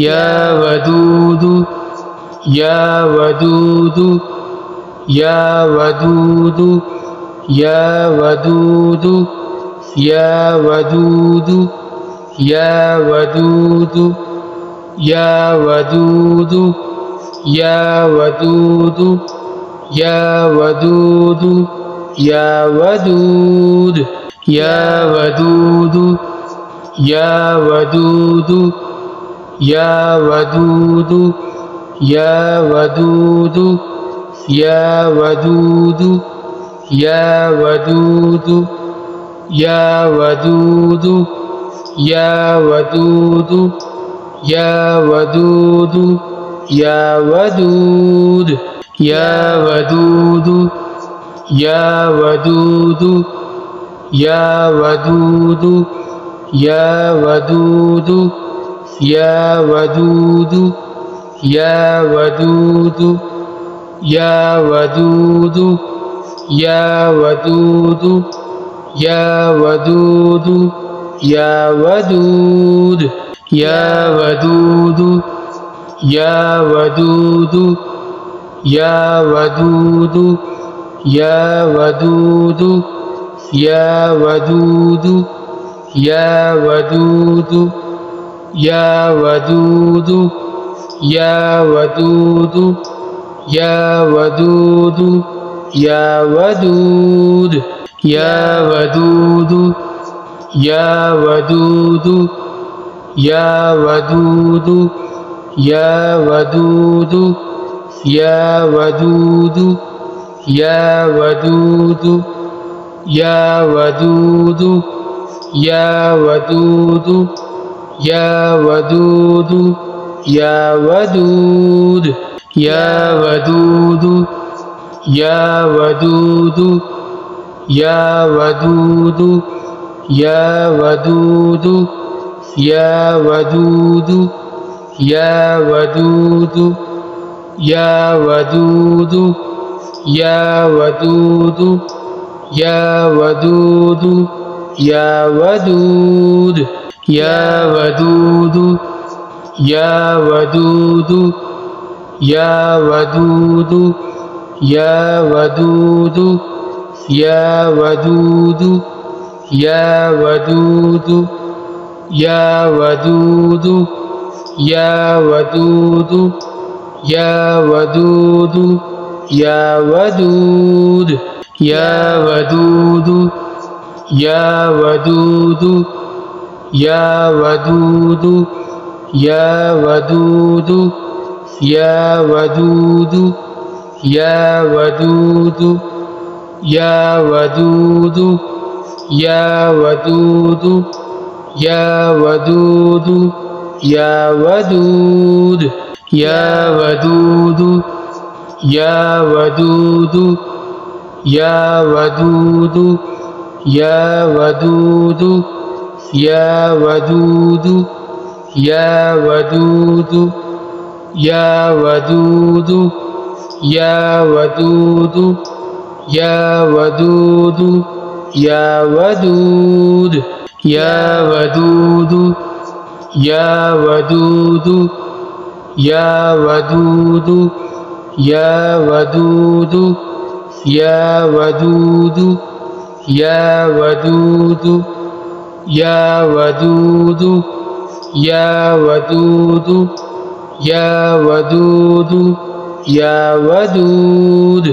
या वदूदु या वदूदु या वदूदु या वदूदु या वदूदु या वदूदु या वदूदु या वदूदु या वदूदु या वदूद या वदूदु या वदूदु या वदूदु या वदूदु या वदूदु या वदूदु या वदूदु या वदूदु या वदूदु या वदूद या वदूदु या वदूदु या वदूदु या वदूदु या वदूदु या वदूदु या वदूदु या वदूदु या वदूदु या वदूद या वदूदु या वदूदु या वदूदु या वदूदु या वदूदु या वदूदु या वदूदु या वदूदु या वदूदु या वदूद या वदूदु या वदूदु या वदूदु या वदूदु या वदूदु या वदूदु या वदूदु या वदूदु या वदूदु या वदूद या वदूदु या वदूदु या वदूदु या वदूदु या वदूदु या वदूदु या वदूदु या वदूदु या वदूदु या वदूद या वदूदु या वदूदु या वदूदु या वदूदु या वदूदु या वदूदु या वदूदु या वदूदु या वदूदु या वदूद या वदूदु या वदूदु या वदूदु या वदूदु या वदूदु या वदूदु या वदूदु या वदूदु या वदूदु या वदूद या वदूदु या वदूदु या वदूदु या वदूदु या वदूदु या वदूदु या वदूदु या वदूदु या वदूदु या वदूद या वदूदु या वदूदु या वदूदु या वदूदु या वदूदु या वदूदु या वदूदु या वदूदु या वदूदु या वदूद